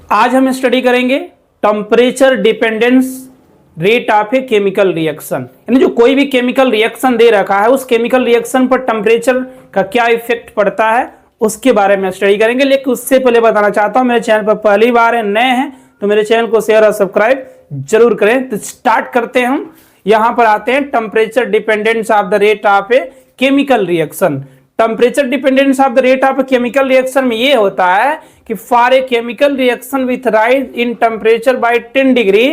आज हम स्टडी करेंगे temperature dependence rate of a chemical reaction, यानी जो कोई भी केमिकल रिएक्शन दे रखा है उस केमिकल रिएक्शन पर टेम्परेचर का क्या इफेक्ट पड़ता है उसके बारे में स्टडी करेंगे। लेकिन उससे पहले बताना चाहता हूं, मेरे चैनल पर पहली बार है, नए हैं तो मेरे चैनल को शेयर और सब्सक्राइब जरूर करें। तो स्टार्ट करते हैं हम। यहां पर आते हैं temperature dependence of the rate of a chemical reaction. Temperature dependence of the rate of a chemical reaction में ये होता है कि for a chemical reaction with rise in temperature by 10 degree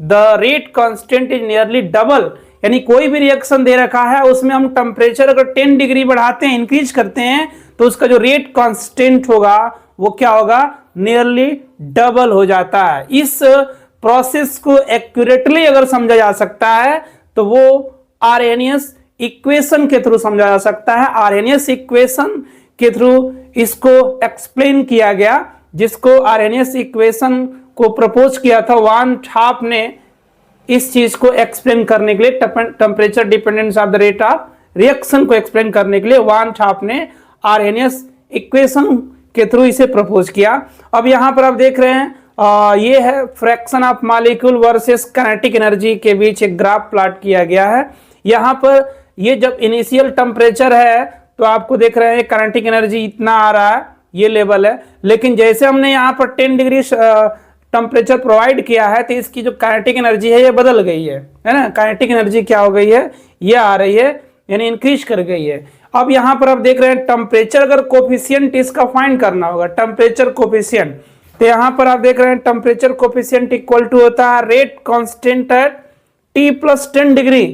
the rate constant is nearly double. यानी कोई भी reaction दे रखा है उसमें हम टेम्परेचर अगर 10 डिग्री बढ़ाते हैं, इंक्रीज करते हैं, तो उसका जो रेट कांस्टेंट होगा वो क्या होगा, नियरली डबल हो जाता है। इस प्रोसेस को एक्यूरेटली अगर समझा जा सकता है तो वो आर्हेनियस इक्वेशन के थ्रू समझा जा सकता है। आर्हेनियस इक्वेशन के थ्रू इसको एक्सप्लेन किया गया, जिसको आर्हेनियस इक्वेशन को प्रपोज किया था वान थाप ने। इस चीज को एक्सप्लेन करने के लिए, temperature dependence of the rate of reaction को एक्सप्लेन करने के लिए वान थाप ने आर्हेनियस इक्वेशन के थ्रू इसे प्रपोज किया। अब यहां पर आप देख रहे हैं ये है fraction of molecule versus kinetic energy के बीच एक ग्राफ प्लॉट किया गया है। यहां पर ये जब इनिशियल टेम्परेचर है तो आपको देख रहे हैं काइनेटिक एनर्जी इतना आ रहा है, ये लेवल है। लेकिन जैसे हमने यहाँ पर 10 डिग्री टेम्परेचर प्रोवाइड किया है तो इसकी जो काइनेटिक एनर्जी है ये बदल गई है ना। काइनेटिक एनर्जी क्या हो गई है, ये आ रही है, यानी इंक्रीज कर गई है। अब यहाँ पर आप देख रहे हैं टेम्परेचर अगर कोफिशिएंट इसका फाइंड करना होगा, टेम्परेचर कोफिशिएंट, तो यहाँ पर आप देख रहे हैं टेम्परेचर कोफिशिएंट इक्वल टू होता है rate constant eight T + 10 degree,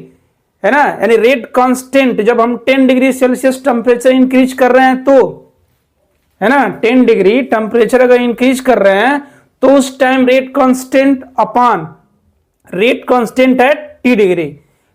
है ना। यानी रेट कांस्टेंट जब हम 10 डिग्री सेल्सियस टेम्परेचर इंक्रीज कर रहे हैं तो, है ना, 10 डिग्री टेम्परेचर अगर इंक्रीज कर रहे हैं तो उस time rate constant upon rate constant eight T degree,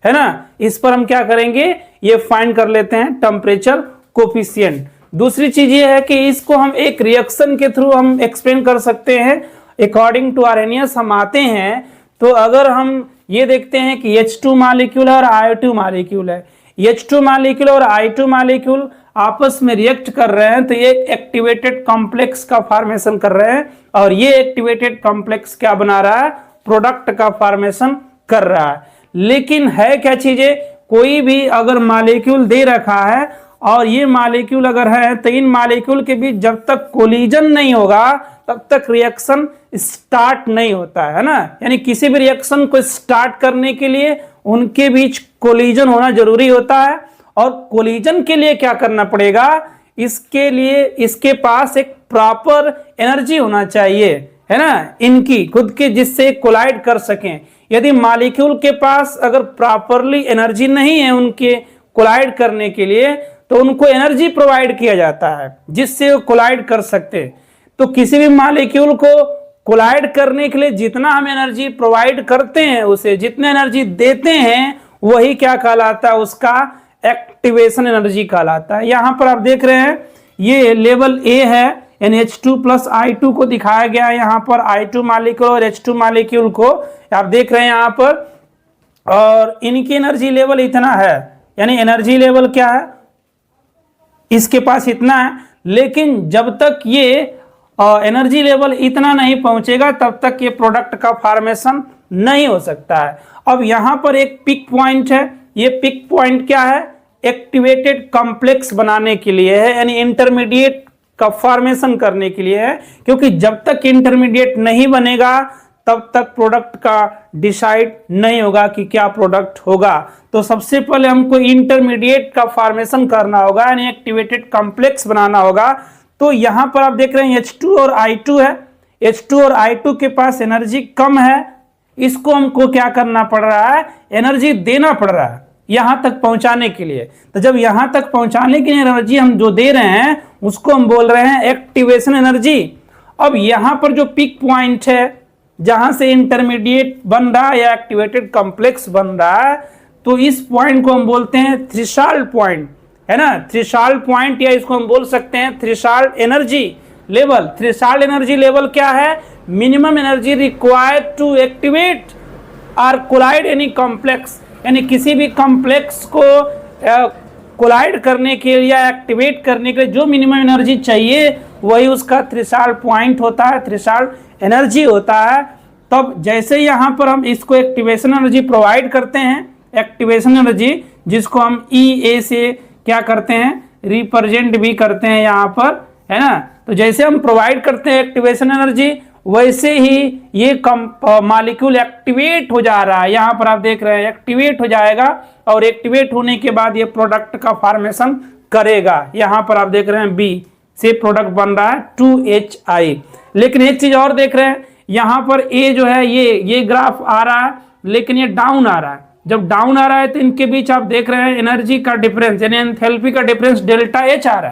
है ना। इस पर हम क्या करेंगे, ये फाइंड कर लेते हैं टेम्परेचर कोफिशिएंट। दूसरी चीज ये है कि इसको हम एक रिएक्शन के थ्रू हम एक्सप्लेन कर सकते हैं। अकॉर्डिंग टू आर्हेनियस हम आते हैं तो अगर हम ये देखते हैं कि H2 मॉलिक्यूल और I2 मॉलिक्यूल है, H2 मॉलिक्यूल और I2 मॉलिक्यूल आपस में रिएक्ट कर रहे हैं तो ये एक्टिवेटेड कॉम्प्लेक्स का फॉर्मेशन कर रहे हैं, और ये एक्टिवेटेड कॉम्प्लेक्स क्या बना रहा है, प्रोडक्ट का फॉर्मेशन कर रहा है। लेकिन है क्या चीजें, कोई भी अगर मॉलिक्यूल दे रखा है और ये मॉलिक्यूल अगर है तो इन मॉलिक्यूल के बीच जब तक कोलिजन नहीं होगा तब तक रिएक्शन स्टार्ट नहीं होता है ना। यानी किसी भी रिएक्शन को स्टार्ट करने के लिए उनके बीच कोलिजन होना जरूरी होता है, और कोलिजन के लिए क्या करना पड़ेगा, इसके लिए इसके पास एक प्रॉपर एनर्जी होना चाहिए, है ना, इनकी खुद के, जिससे कोलाइड कर सकें। यदि मॉलिक्यूल के पास अगर प्रॉपरली एनर्जी नहीं है उनके कोलाइड करने के लिए तो उनको एनर्जी प्रोवाइड किया जाता है जिससे वो कोलाइड कर सकते। तो किसी भी मॉलिक्यूल को कोलाइड करने के लिए जितना हम एनर्जी प्रोवाइड करते हैं, उसे जितने एनर्जी देते हैं, वही क्या कहलाता है, उसका एक्टिवेशन एनर्जी कहलाता है। यहां पर आप देख रहे हैं ये लेवल A है, यानी H2 + I2 को दिखाया गया है यहाँ पर, I2 मॉलिक्यूल और H2 मॉलिक्यूल को आप देख रहे हैं यहाँ पर, और इनकी एनर्जी लेवल इतना है, यानी एनर्जी लेवल क्या है, इसके पास इतना है। लेकिन जब तक ये एनर्जी लेवल इतना नहीं पहुंचेगा तब तक ये प्रोडक्ट का फॉर्मेशन नहीं हो सकता है। अब यहां पर एक पिक पॉइंट है, ये पिक पॉइंट क्या है, एक्टिवेटेड कॉम्प्लेक्स बनाने के लिए है, यानी इंटरमीडिएट का फॉर्मेशन करने के लिए है, क्योंकि जब तक इंटरमीडिएट नहीं बनेगा तब तक प्रोडक्ट का डिसाइड नहीं होगा कि क्या प्रोडक्ट होगा। तो सबसे पहले हमको इंटरमीडिएट का फॉर्मेशन करना होगा, यानी एक्टिवेटेड कॉम्प्लेक्स बनाना होगा। तो यहां पर आप देख रहे हैं H2 और I2 है, H2 और I2 के पास एनर्जी कम है, इसको हमको क्या करना पड़ रहा है, एनर्जी देना पड़ रहा है यहां तक पहुंचाने के लिए। तो जब यहां तक पहुंचाने के लिए एनर्जी हम जो दे रहे हैं उसको हम बोल रहे हैं एक्टिवेशन एनर्जी। अब यहां पर जो पिक पॉइंट है जहां से इंटरमीडिएट बन रहा है या एक्टिवेटेड कॉम्प्लेक्स बन रहा है, तो इस पॉइंट को हम बोलते हैं थ्रेशोल्ड पॉइंट, है ना, थ्रेशोल्ड पॉइंट, या इसको हम बोल सकते हैं threshold energy level. Threshold energy level क्या है, minimum energy required to activate और कोलाइड एनी कॉम्प्लेक्स, यानी किसी भी कॉम्प्लेक्स को कोलाइड करने के लिए या एक्टिवेट करने के लिए जो मिनिमम एनर्जी चाहिए वही उसका थ्रेशोल्ड पॉइंट होता है, थ्रेशोल्ड एनर्जी होता है। तब जैसे यहाँ पर हम इसको एक्टिवेशन एनर्जी प्रोवाइड करते हैं, एक्टिवेशन एनर्जी जिसको हम EA से क्या करते हैं, रिप्रेजेंट भी करते हैं यहाँ पर, है ना। तो जैसे हम प्रोवाइड करते हैं एक्टिवेशन एनर्जी, वैसे ही ये मॉलिक्यूल एक्टिवेट हो जा रहा है। यहाँ पर आप देख रहे हैं एक्टिवेट हो जाएगा, और एक्टिवेट होने के बाद ये प्रोडक्ट का फॉर्मेशन करेगा। यहाँ पर आप देख रहे हैं B से प्रोडक्ट बन रहा है 2HI। लेकिन एक चीज और देख रहे हैं, यहाँ पर A जो है ये ग्राफ आ रहा है, लेकिन ये डाउन आ रहा है। जब डाउन आ रहा है तो इनके बीच आप देख रहे हैं एनर्जी का डिफरेंस, यानी एंथैल्पी का डिफरेंस डेल्टा H आ रहा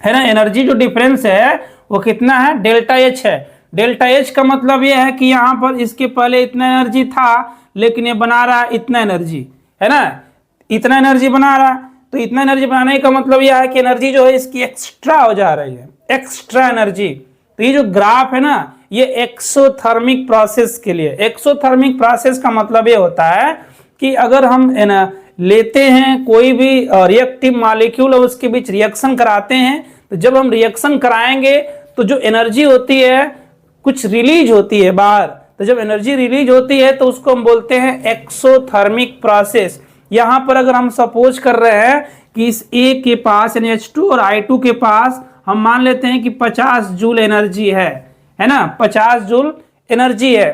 है ना। एनर्जी जो डिफरेंस है वो कितना है, डेल्टा H है। डेल्टा H का मतलब ये है कि यहाँ पर इसके पहले इतना एनर्जी था, लेकिन ये बना रहा है इतना एनर्जी, है ना, इतना एनर्जी बना रहा है। तो इतना एनर्जी बनाने का मतलब यह है कि एनर्जी जो है इसकी एक्स्ट्रा हो जा रही है, एक्स्ट्रा एनर्जी। तो ये जो ग्राफ है ना, ये एक्सोथर्मिक प्रोसेस के लिए, एक्सोथर्मिक प्रोसेस का मतलब ये होता है कि अगर हम लेते हैं कोई भी रिएक्टिव मॉलिक्यूल और उसके बीच रिएक्शन कराते हैं, तो जब हम रिएक्शन कराएंगे तो जो एनर्जी होती है कुछ रिलीज होती है बाहर। तो जब एनर्जी रिलीज होती है तो उसको हम बोलते हैं एक्सोथर्मिक प्रोसेस। यहाँ पर अगर हम सपोज कर रहे हैं कि इस A के पास यानी H2 और I2 के पास हम मान लेते हैं कि 50 जूल एनर्जी है ना, 50 जूल एनर्जी है।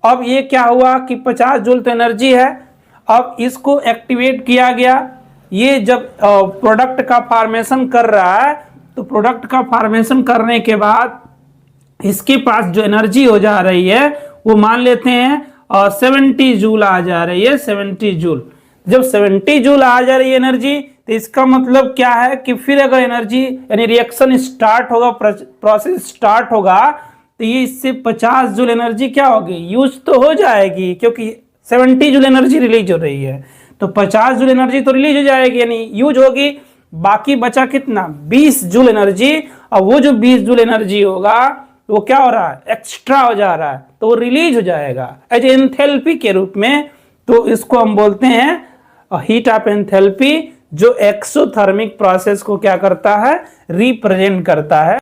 अब ये क्या हुआ कि 50 जूल तो एनर्जी है, अब इसको एक्टिवेट किया गया। ये जब प्रोडक्ट का फॉर्मेशन कर रहा है, तो प्रोडक्ट का फॉर्मेशन करने के बाद इसके पास जो एनर्जी हो जा रही है वो मान लेते हैं 70 जूल आ जा रही है, 70 जूल। जब 70 जूल आ जा रही है एनर्जी, तो इसका मतलब क्या है कि फिर अगर एनर्जी यानी रिएक्शन स्टार्ट होगा, प्रोसेस स्टार्ट होगा, तो ये इससे 50 जूल एनर्जी क्या होगी, यूज तो हो जाएगी, क्योंकि 70 जूल एनर्जी रिलीज हो रही है। तो 50 जूल एनर्जी तो रिलीज हो जाएगी यानी यूज होगी। बाकी बचा कितना, 20 जूल एनर्जी। और वो जो 20 जूल एनर्जी होगा वो क्या हो रहा है, एक्स्ट्रा हो जा रहा है, तो वो रिलीज हो जाएगा एज एंथैल्पी के रूप में। तो इसको हम बोलते हैं हीट ऑफ एंथैल्पी, जो एक्सोथर्मिक प्रोसेस को क्या करता है, रिप्रेजेंट करता है।